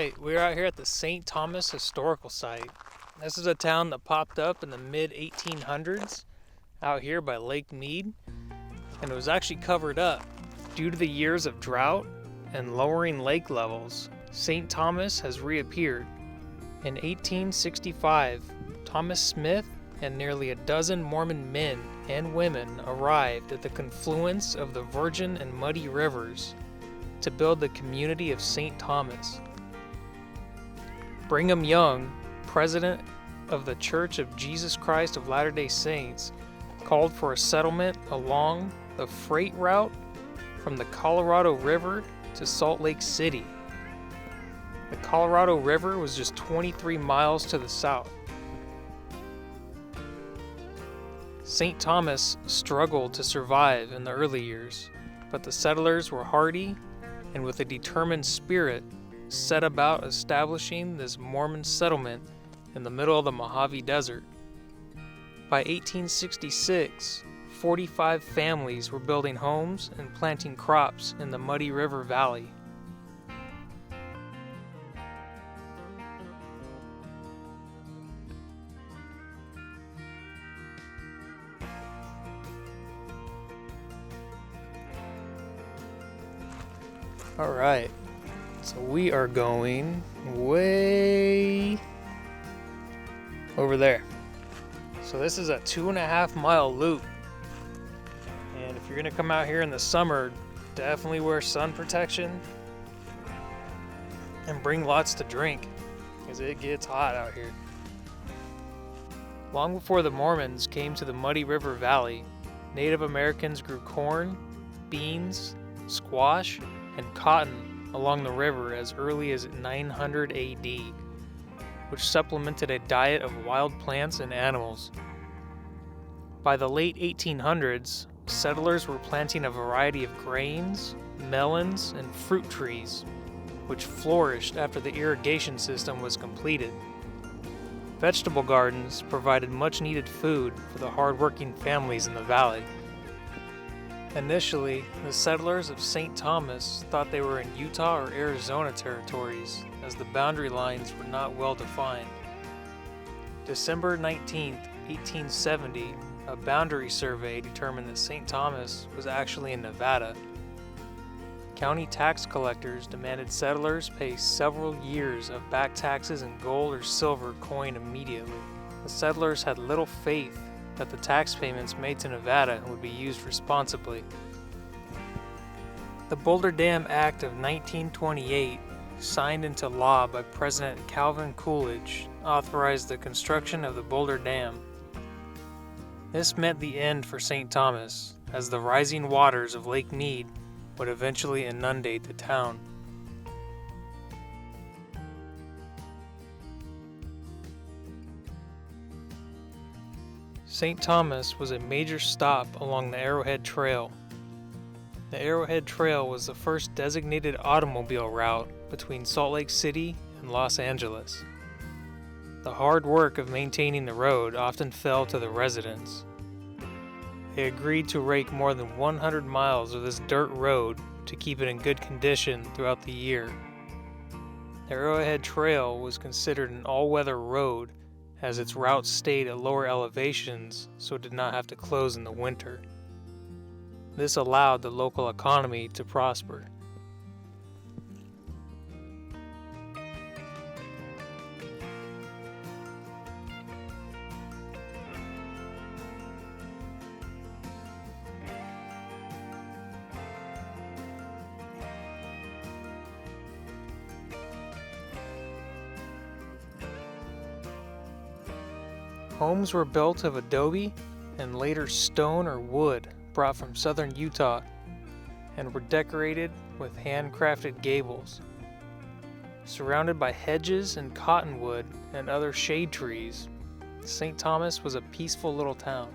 right, we're out here at the St. Thomas Historical Site. This is a town that popped up in the mid-1800s out here by Lake Mead, and it was actually covered up. Due to the years of drought and lowering lake levels, St. Thomas has reappeared. In 1865, Thomas Smith and nearly a dozen Mormon men and women arrived at the confluence of the Virgin and Muddy Rivers to build the community of St. Thomas. Brigham Young, president of the Church of Jesus Christ of Latter-day Saints, called for a settlement along the freight route from the Colorado River to Salt Lake City. The Colorado River was just 23 miles to the south. St. Thomas struggled to survive in the early years, but the settlers were hardy and with a determined spirit set about establishing this Mormon settlement in the middle of the Mojave Desert. By 1866, 45 families were building homes and planting crops in the Muddy River Valley. Alright, so we are going way over there. So this is a 2.5 mile loop. And if you're going to come out here in the summer, definitely wear sun protection and bring lots to drink, because it gets hot out here. Long before the Mormons came to the Muddy River Valley, Native Americans grew corn, beans, squash, and cotton along the river as early as 900 AD, which supplemented a diet of wild plants and animals. By the late 1800s, settlers were planting a variety of grains, melons, and fruit trees, which flourished after the irrigation system was completed. Vegetable gardens provided much-needed food for the hard-working families in the valley. Initially, the settlers of St. Thomas thought they were in Utah or Arizona territories, as the boundary lines were not well defined. December 19, 1870, a boundary survey determined that St. Thomas was actually in Nevada. County tax collectors demanded settlers pay several years of back taxes in gold or silver coin immediately. The settlers had little faith that the tax payments made to Nevada would be used responsibly. The Hoover Dam Act of 1928, signed into law by President Calvin Coolidge, authorized the construction of the Hoover Dam. This meant the end for St. Thomas, as the rising waters of Lake Mead would eventually inundate the town. St. Thomas was a major stop along the Arrowhead Trail. The Arrowhead Trail was the first designated automobile route between Salt Lake City and Los Angeles. The hard work of maintaining the road often fell to the residents. They agreed to rake more than 100 miles of this dirt road to keep it in good condition throughout the year. The Arrowhead Trail was considered an all-weather road, as its route stayed at lower elevations so it did not have to close in the winter. This allowed the local economy to prosper. Homes were built of adobe and later stone or wood brought from southern Utah, and were decorated with handcrafted gables. Surrounded by hedges and cottonwood and other shade trees, St. Thomas was a peaceful little town.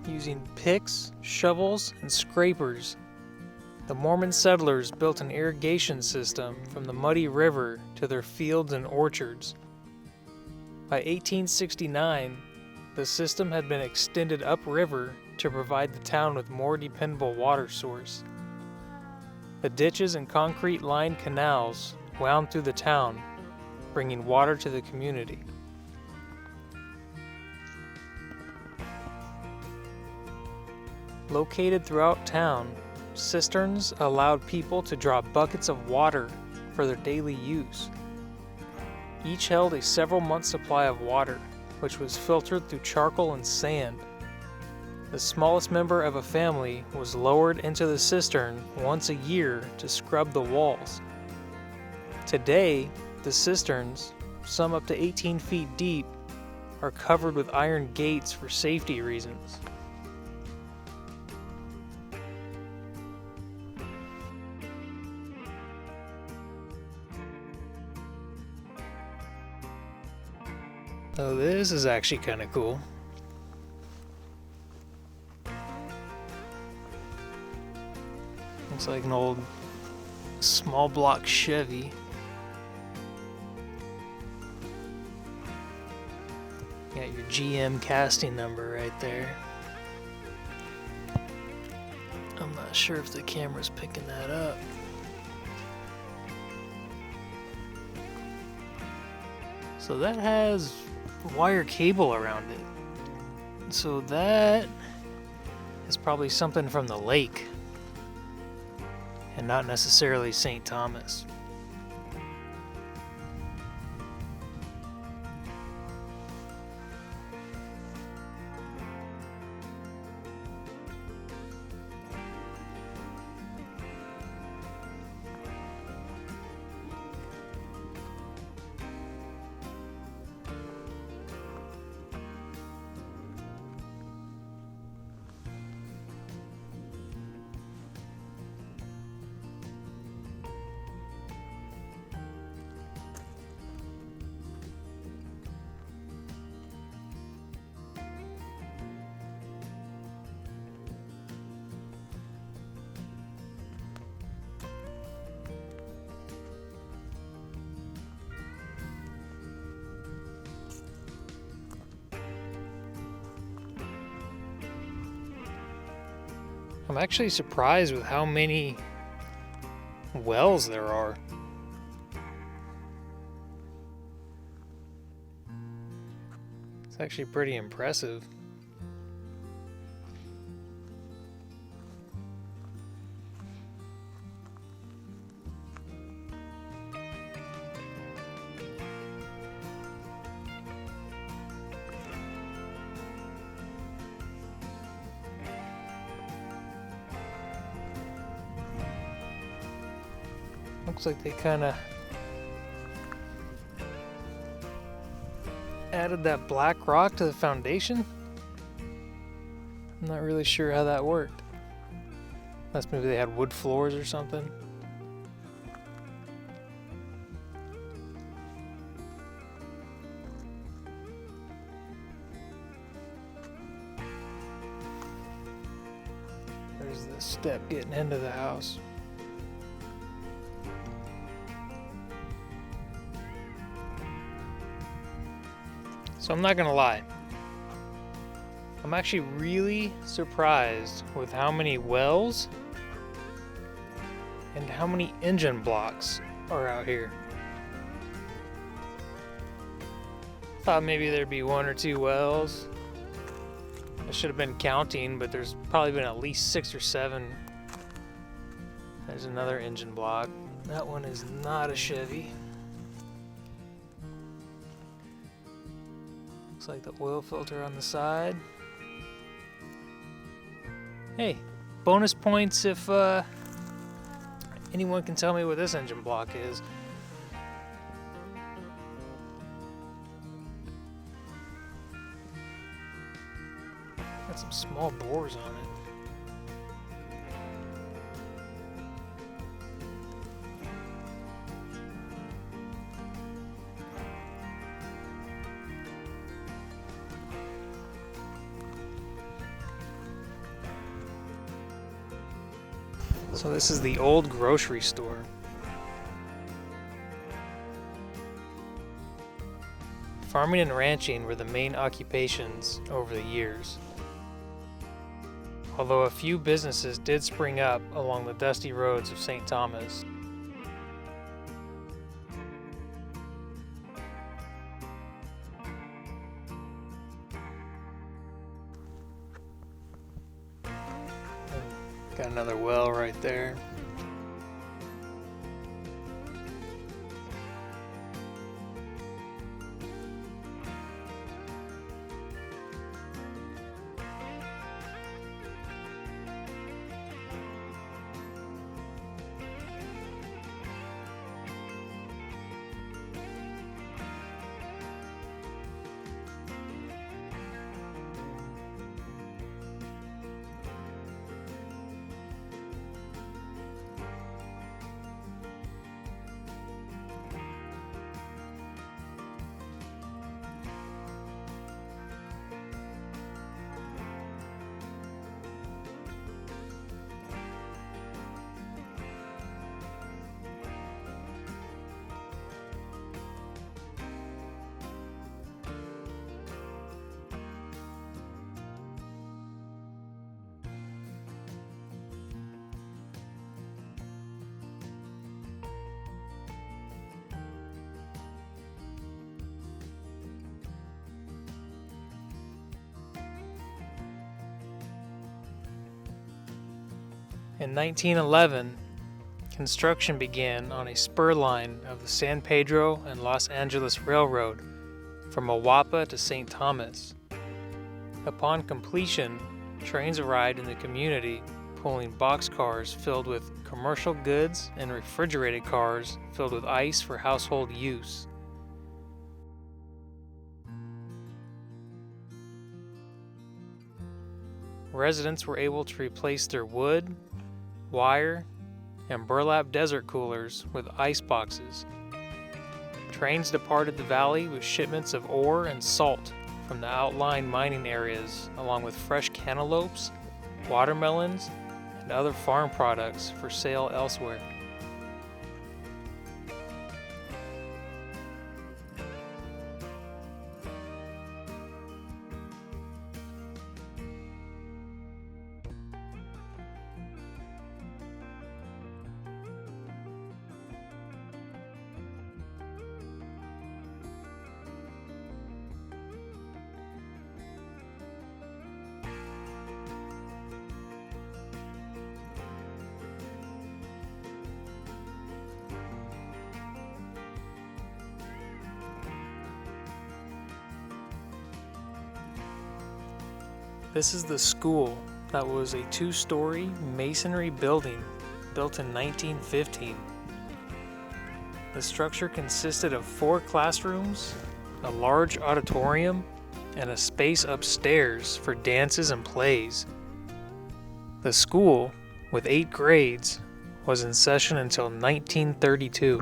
using picks, shovels, and scrapers. The Mormon settlers built an irrigation system from the muddy river to their fields and orchards. By 1869, the system had been extended upriver to provide the town with more dependable water source. The ditches and concrete-lined canals wound through the town, bringing water to the community. Located throughout town, cisterns allowed people to draw buckets of water for their daily use. Each held a several-month supply of water, which was filtered through charcoal and sand. The smallest member of a family was lowered into the cistern once a year to scrub the walls. Today, the cisterns, some up to 18 feet deep, are covered with iron gates for safety reasons. Oh, this is actually kind of cool. Looks like an old small block Chevy. Got your GM casting number right there. I'm not sure if the camera's picking that up. So that has wire cable around it. So that is probably something from the lake and not necessarily St. Thomas. I'm actually surprised with how many wells there are. It's actually pretty impressive. Looks like they kind of added that black rock to the foundation. I'm not really sure how that worked. Unless maybe they had wood floors or something. There's the step getting into the house. So I'm not gonna lie, I'm actually really surprised with how many wells and how many engine blocks are out here. Thought maybe there'd be one or two wells. I should have been counting, but there's probably been at least 6 or 7. There's another engine block. That one is not a Chevy. Looks like the oil filter on the side. Hey, bonus points if anyone can tell me what this engine block is. Got some small bores on it. So this is the old grocery store. Farming and ranching were the main occupations over the years, although a few businesses did spring up along the dusty roads of St. Thomas. Got another well right there. In 1911, construction began on a spur line of the San Pedro and Los Angeles Railroad from Awapa to St. Thomas. Upon completion, trains arrived in the community pulling boxcars filled with commercial goods and refrigerated cars filled with ice for household use. Residents were able to replace their wood, wire, and burlap desert coolers with ice boxes. Trains departed the valley with shipments of ore and salt from the outlying mining areas, along with fresh cantaloupes, watermelons, and other farm products for sale elsewhere. This is the school that was a two-story masonry building built in 1915. The structure consisted of 4 classrooms, a large auditorium, and a space upstairs for dances and plays. The school, with 8 grades, was in session until 1932.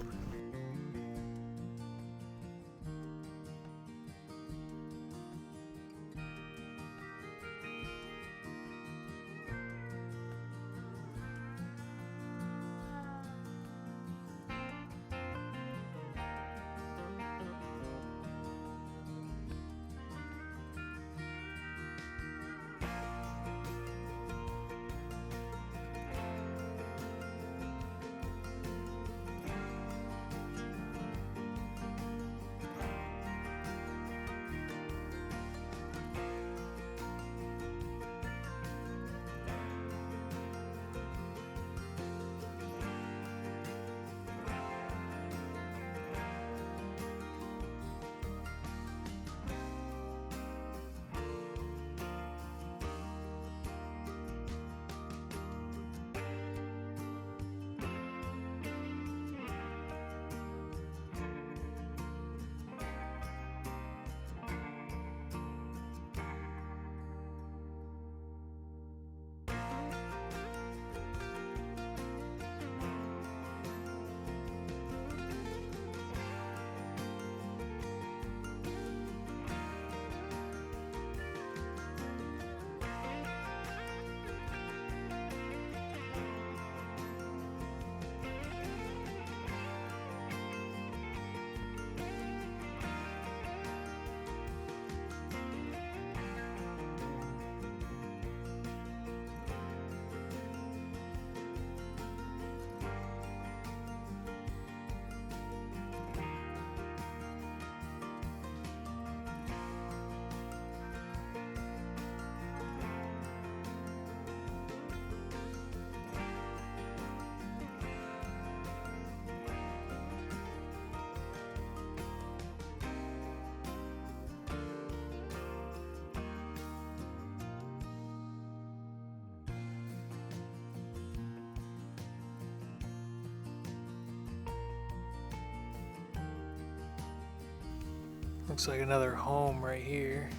Looks like another home right here.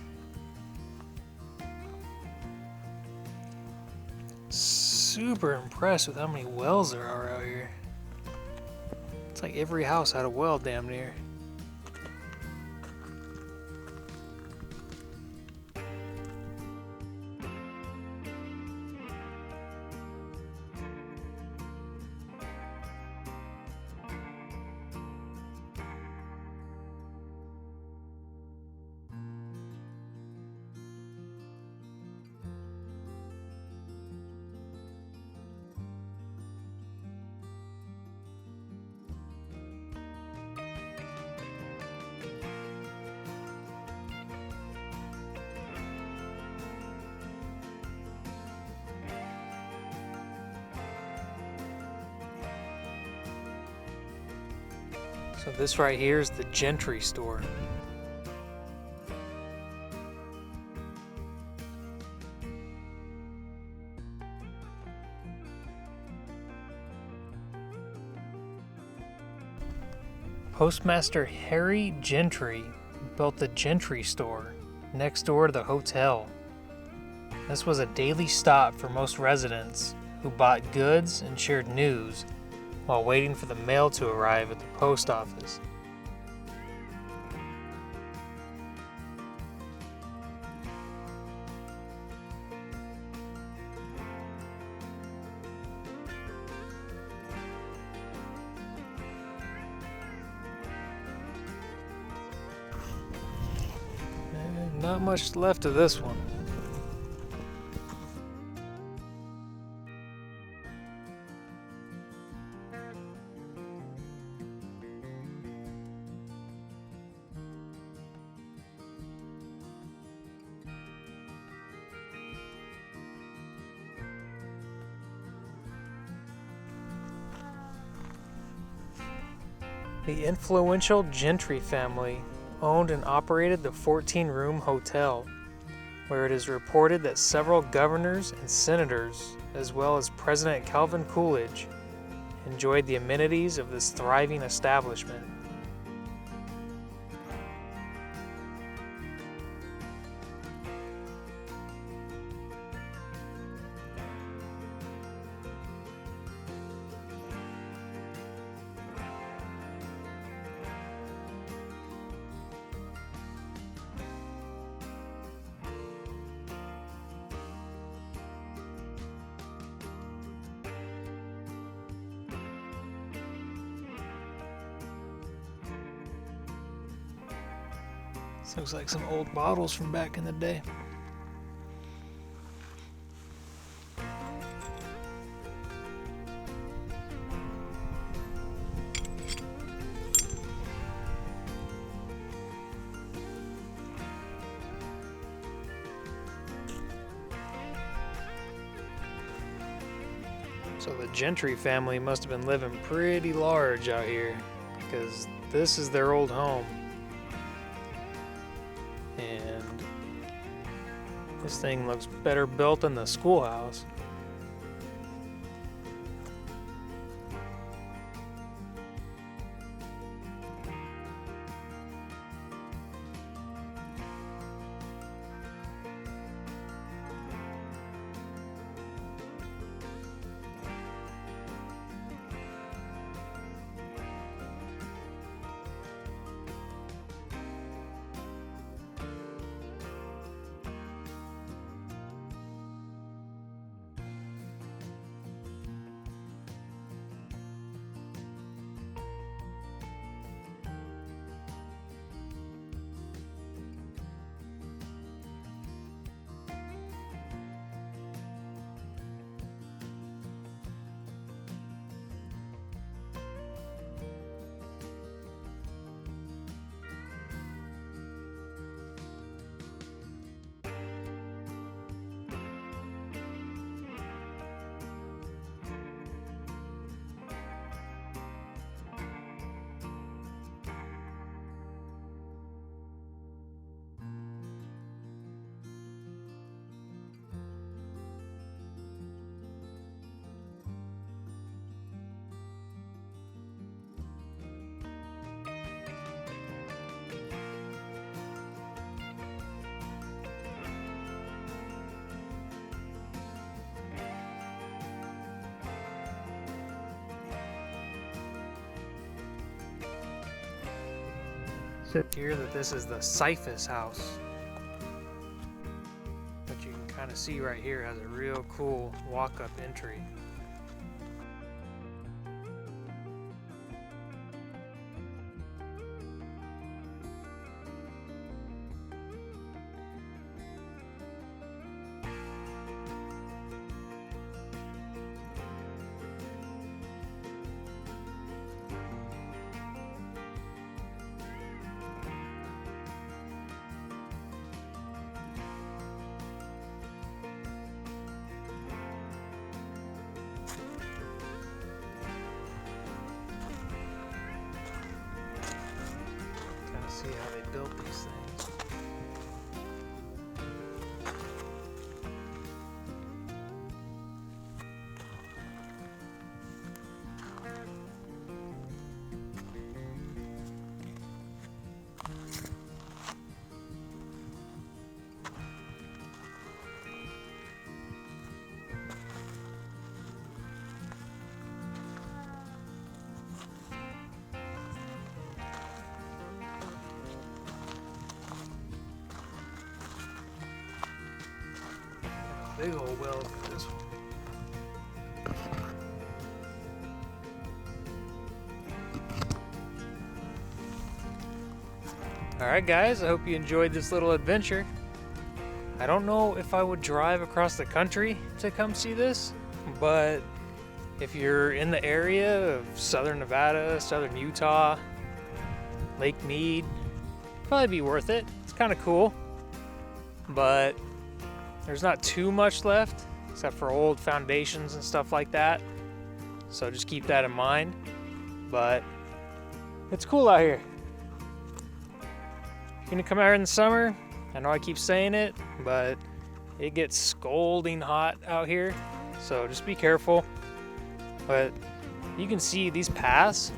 Super impressed with how many wells there are out here. It's like every house had a well damn near. So this right here is the Gentry store. Postmaster Harry Gentry built the Gentry store next door to the hotel. This was a daily stop for most residents who bought goods and shared news while waiting for the mail to arrive at the post office. And not much left of this one. The influential Gentry family owned and operated the 14-room hotel, where it is reported that several governors and senators, as well as President Calvin Coolidge, enjoyed the amenities of this thriving establishment. This looks like some old bottles from back in the day. So the Gentry family must have been living pretty large out here, because this is their old home. And this thing looks better built than the schoolhouse. Here that this is the Cyphus house. But you can kind of see right here has a real cool walk-up entry. See how they built these things. Big old well for this one. Alright guys, I hope you enjoyed this little adventure. I don't know if I would drive across the country to come see this, but if you're in the area of southern Nevada, southern Utah, Lake Mead, probably be worth it. It's kind of cool, but there's not too much left except for old foundations and stuff like that. So just keep that in mind. But it's cool out here. If you're gonna come out here in the summer, I know I keep saying it, but it gets scalding hot out here. So just be careful. But you can see these paths,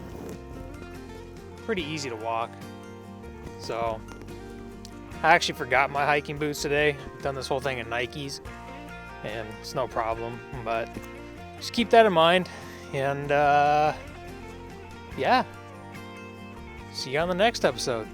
pretty easy to walk. So I actually forgot my hiking boots today. I've done this whole thing in Nikes, and it's no problem, but just keep that in mind. And yeah, see you on the next episode.